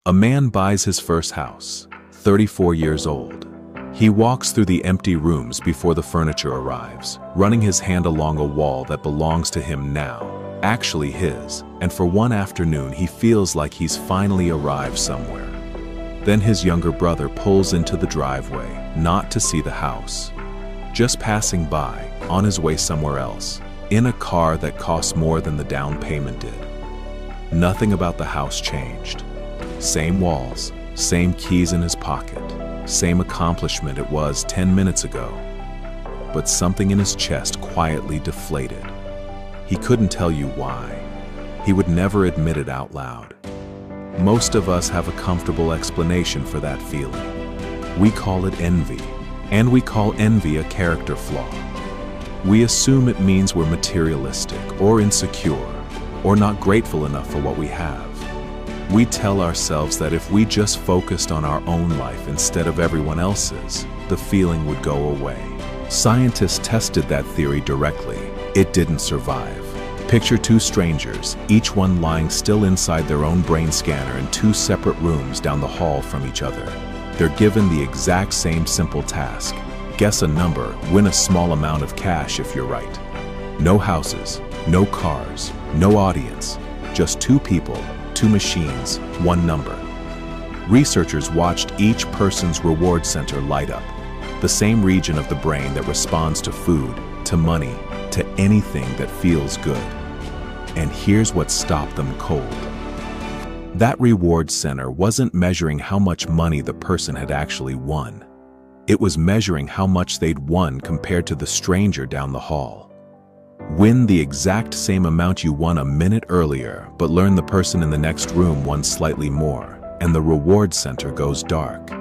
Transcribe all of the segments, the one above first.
A man buys his first house, 34 years old. He walks through the empty rooms before the furniture arrives, running his hand along a wall that belongs to him now, actually his, and for one afternoon he feels like he's finally arrived somewhere. Then his younger brother pulls into the driveway, not to see the house, just passing by, on his way somewhere else, in a car that costs more than the down payment did. Nothing about the house changed. Same walls, same keys in his pocket, same accomplishment it was 10 minutes ago. But something in his chest quietly deflated. He couldn't tell you why. He would never admit it out loud. Most of us have a comfortable explanation for that feeling. We call it envy, and we call envy a character flaw. We assume it means we're materialistic or insecure or not grateful enough for what we have. We tell ourselves that if we just focused on our own life instead of everyone else's, the feeling would go away. Scientists tested that theory directly. It didn't survive. Picture two strangers, each one lying still inside their own brain scanner in two separate rooms down the hall from each other. They're given the exact same simple task. Guess a number, win a small amount of cash if you're right. No houses, no cars, no audience, just two people, two machines, one number. Researchers watched each person's reward center light up, the same region of the brain that responds to food, to money, to anything that feels good. And here's what stopped them cold. That reward center wasn't measuring how much money the person had actually won. It was measuring how much they'd won compared to the stranger down the hall. Win the exact same amount you won a minute earlier, but learn the person in the next room won slightly more, and the reward center goes dark.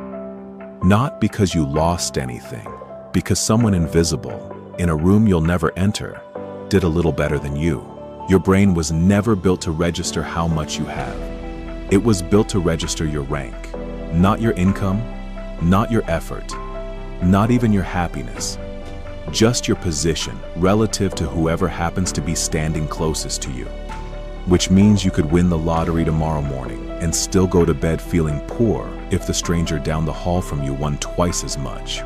Not because you lost anything, because someone invisible, in a room you'll never enter, did a little better than you. Your brain was never built to register how much you have. It was built to register your rank, not your income, not your effort, not even your happiness. Just your position relative to whoever happens to be standing closest to you. Which means you could win the lottery tomorrow morning and still go to bed feeling poor if the stranger down the hall from you won twice as much.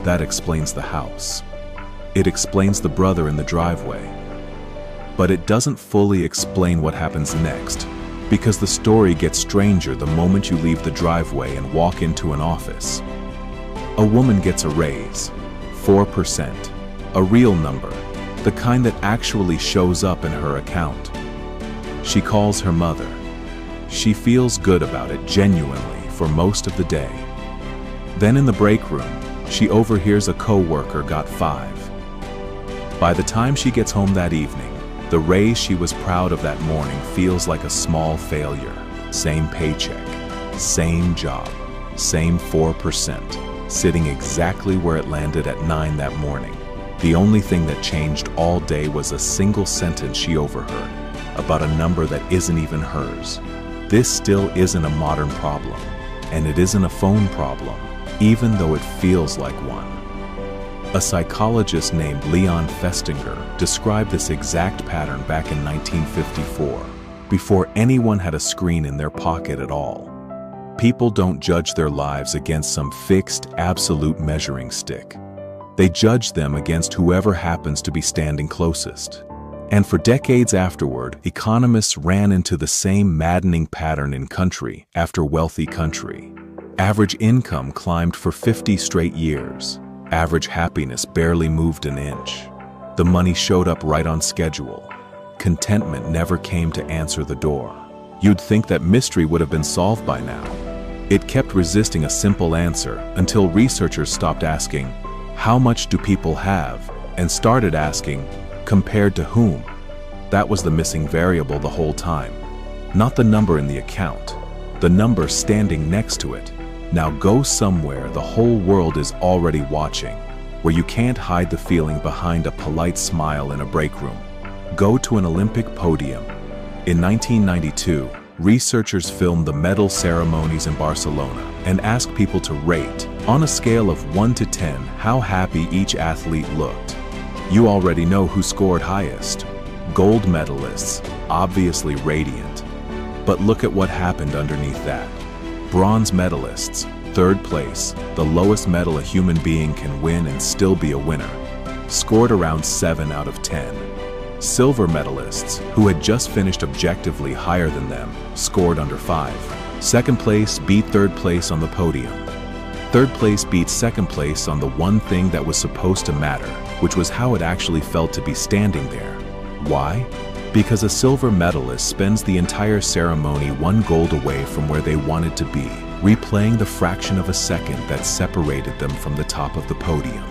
That explains the house. It explains the brother in the driveway. But it doesn't fully explain what happens next, because the story gets stranger the moment you leave the driveway and walk into an office. A woman gets a raise. 4%, a real number, the kind that actually shows up in her account. She calls her mother. She feels good about it genuinely for most of the day. Then in the break room, she overhears a co-worker got 5. By the time she gets home that evening, the raise she was proud of that morning feels like a small failure. Same paycheck, same job, same 4%. Sitting exactly where it landed at 9 that morning. The only thing that changed all day was a single sentence she overheard about a number that isn't even hers. This still isn't a modern problem, and it isn't a phone problem, even though it feels like one. A psychologist named Festinger described this exact pattern back in 1954, before anyone had a screen in their pocket at all. People don't judge their lives against some fixed, absolute measuring stick. They judge them against whoever happens to be standing closest. And for decades afterward, economists ran into the same maddening pattern in country after wealthy country. Average income climbed for 50 straight years. Average happiness barely moved an inch. The money showed up right on schedule. Contentment never came to answer the door. You'd think that mystery would have been solved by now. It kept resisting a simple answer until researchers stopped asking, how much do people have? And started asking, compared to whom? That was the missing variable the whole time. Not the number in the account, the number standing next to it. Now go somewhere the whole world is already watching, where you can't hide the feeling behind a polite smile in a break room. Go to an Olympic podium. In 1992, researchers filmed the medal ceremonies in Barcelona and asked people to rate, on a scale of 1 to 10, how happy each athlete looked. You already know who scored highest. Gold medalists, obviously radiant. But look at what happened underneath that. Bronze medalists, third place, the lowest medal a human being can win and still be a winner, scored around 7 out of 10. Silver medalists, who had just finished objectively higher than them, scored under 5. Second place beat third place on the podium. Third place beat second place on the one thing that was supposed to matter, which was how it actually felt to be standing there. Why? Because a silver medalist spends the entire ceremony one gold away from where they wanted to be, replaying the fraction of a second that separated them from the top of the podium.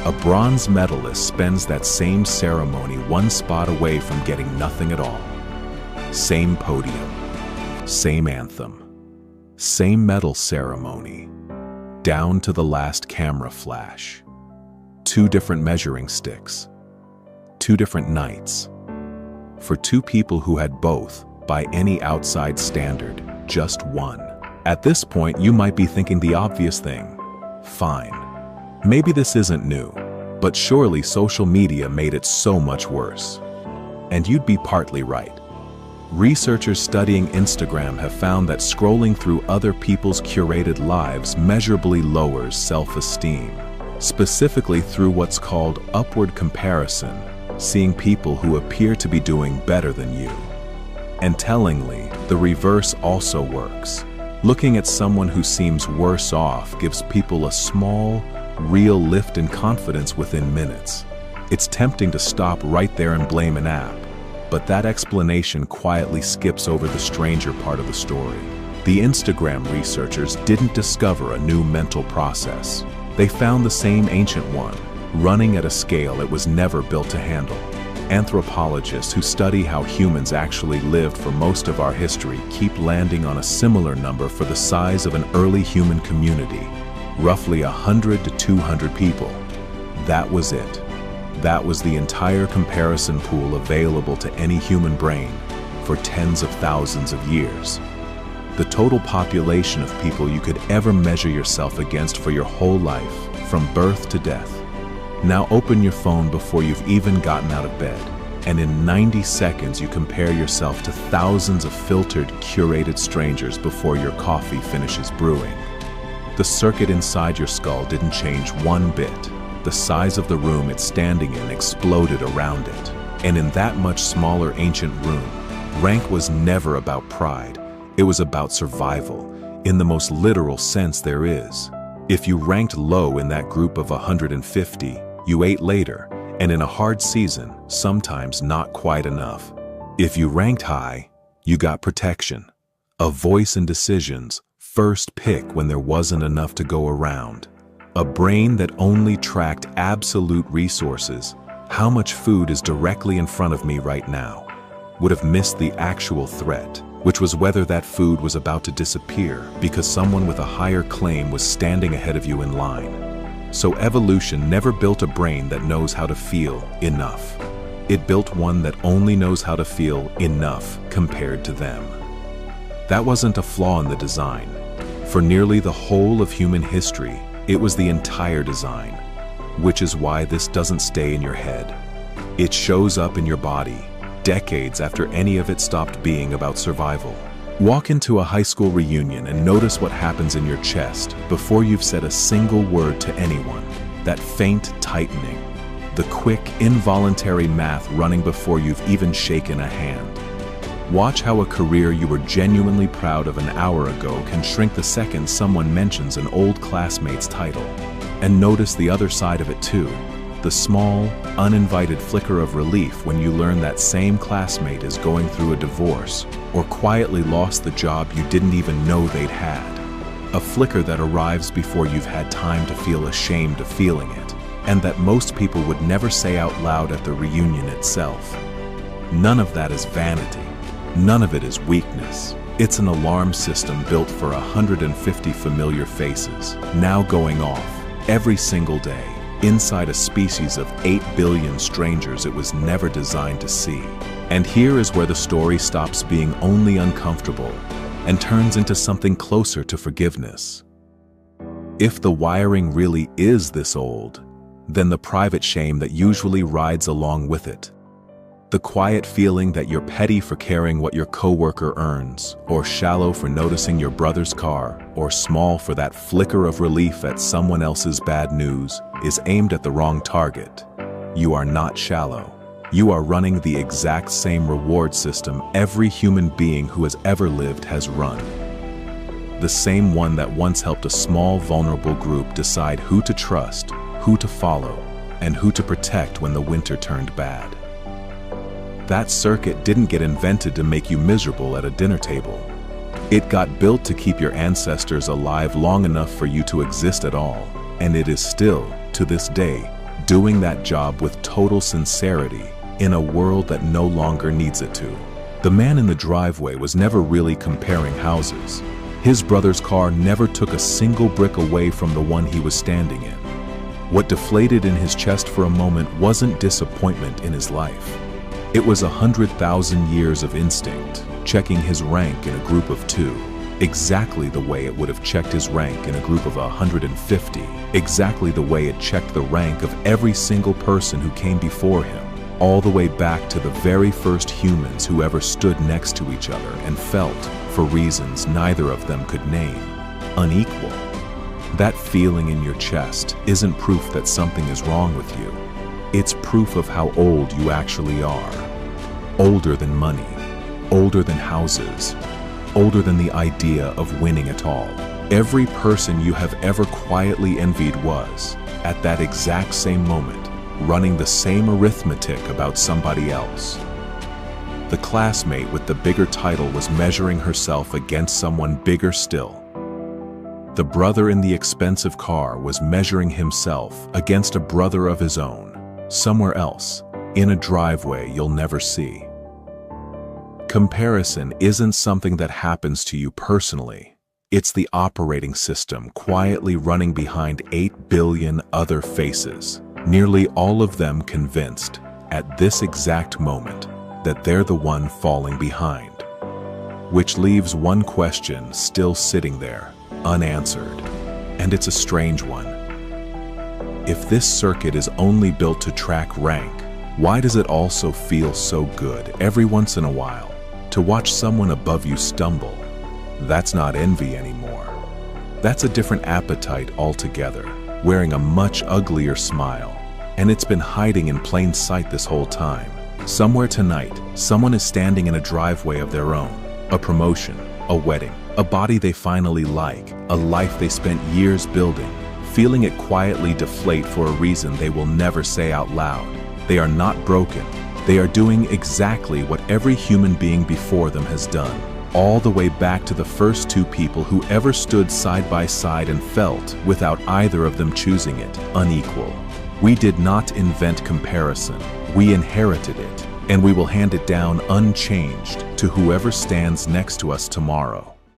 A bronze medalist spends that same ceremony one spot away from getting nothing at all. Same podium, same anthem, same medal ceremony, down to the last camera flash. 2 different measuring sticks, 2 different nights. For 2 people who had both, by any outside standard, just one. At this point, you might be thinking the obvious thing. Fine. Maybe this isn't new, but surely social media made it so much worse. And you'd be partly right. Researchers studying Instagram have found that scrolling through other people's curated lives measurably lowers self-esteem, specifically through what's called upward comparison, seeing people who appear to be doing better than you. And tellingly, the reverse also works. Looking at someone who seems worse off gives people a small, real lift in confidence within minutes. It's tempting to stop right there and blame an app, but that explanation quietly skips over the stranger part of the story. The Instagram researchers didn't discover a new mental process. They found the same ancient one, running at a scale it was never built to handle. Anthropologists who study how humans actually lived for most of our history keep landing on a similar number for the size of an early human community, roughly 100 to 200 people. That was it. That was the entire comparison pool available to any human brain for tens of thousands of years. The total population of people you could ever measure yourself against for your whole life, from birth to death. Now open your phone before you've even gotten out of bed, and in 90 seconds you compare yourself to thousands of filtered, curated strangers before your coffee finishes brewing. The circuit inside your skull didn't change one bit. The size of the room it's standing in exploded around it. And in that much smaller ancient room, rank was never about pride. It was about survival, in the most literal sense there is. If you ranked low in that group of 150, you ate later, and in a hard season, sometimes not quite enough. If you ranked high, you got protection, a voice in decisions, first pick when there wasn't enough to go around. A brain that only tracked absolute resources, how much food is directly in front of me right now, would have missed the actual threat, which was whether that food was about to disappear because someone with a higher claim was standing ahead of you in line. So evolution never built a brain that knows how to feel enough. It built one that only knows how to feel enough compared to them. That wasn't a flaw in the design. For nearly the whole of human history, it was the entire design, which is why this doesn't stay in your head. It shows up in your body, decades after any of it stopped being about survival. Walk into a high school reunion and notice what happens in your chest before you've said a single word to anyone. That faint tightening, the quick, involuntary math running before you've even shaken a hand. Watch how a career you were genuinely proud of an hour ago can shrink the second someone mentions an old classmate's title. And notice the other side of it too. The small, uninvited flicker of relief when you learn that same classmate is going through a divorce or quietly lost the job you didn't even know they'd had. A flicker that arrives before you've had time to feel ashamed of feeling it, and that most people would never say out loud at the reunion itself. None of that is vanity. None of it is weakness. It's an alarm system built for 150 familiar faces, now going off every single day, inside a species of 8 billion strangers it was never designed to see. And here is where the story stops being only uncomfortable and turns into something closer to forgiveness. If the wiring really is this old, then the private shame that usually rides along with it, The quiet feeling that you're petty for caring what your coworker earns, or shallow for noticing your brother's car, or small for that flicker of relief at someone else's bad news, is aimed at the wrong target. You are not shallow. You are running the exact same reward system every human being who has ever lived has run. The same one that once helped a small, vulnerable group decide who to trust, who to follow, and who to protect when the winter turned bad. That circuit didn't get invented to make you miserable at a dinner table. It got built to keep your ancestors alive long enough for you to exist at all, and it is still, to this day, doing that job with total sincerity in a world that no longer needs it to. The man in the driveway was never really comparing houses. His brother's car never took a single brick away from the one he was standing in. What deflated in his chest for a moment wasn't disappointment in his life. It was 100,000 years of instinct, checking his rank in a group of 2, exactly the way it would have checked his rank in a group of 150, exactly the way it checked the rank of every single person who came before him, all the way back to the very first humans who ever stood next to each other and felt, for reasons neither of them could name, unequal. That feeling in your chest isn't proof that something is wrong with you. It's proof of how old you actually are. Older than money, older than houses, older than the idea of winning at all. Every person you have ever quietly envied was, at that exact same moment, running the same arithmetic about somebody else. The classmate with the bigger title was measuring herself against someone bigger still. The brother in the expensive car was measuring himself against a brother of his own, somewhere else, in a driveway you'll never see. Comparison isn't something that happens to you personally. It's the operating system quietly running behind 8 billion other faces, nearly all of them convinced, at this exact moment, that they're the one falling behind. Which leaves one question still sitting there, unanswered, and it's a strange one. If this circuit is only built to track rank, why does it also feel so good every once in a while to watch someone above you stumble? That's not envy anymore. That's a different appetite altogether, wearing a much uglier smile, and it's been hiding in plain sight this whole time. Somewhere tonight, someone is standing in a driveway of their own, a promotion, a wedding, a body they finally like, a life they spent years building, feeling it quietly deflate for a reason they will never say out loud. They are not broken. They are doing exactly what every human being before them has done, all the way back to the first 2 people who ever stood side by side and felt, without either of them choosing it, unequal. We did not invent comparison. We inherited it, and we will hand it down unchanged to whoever stands next to us tomorrow.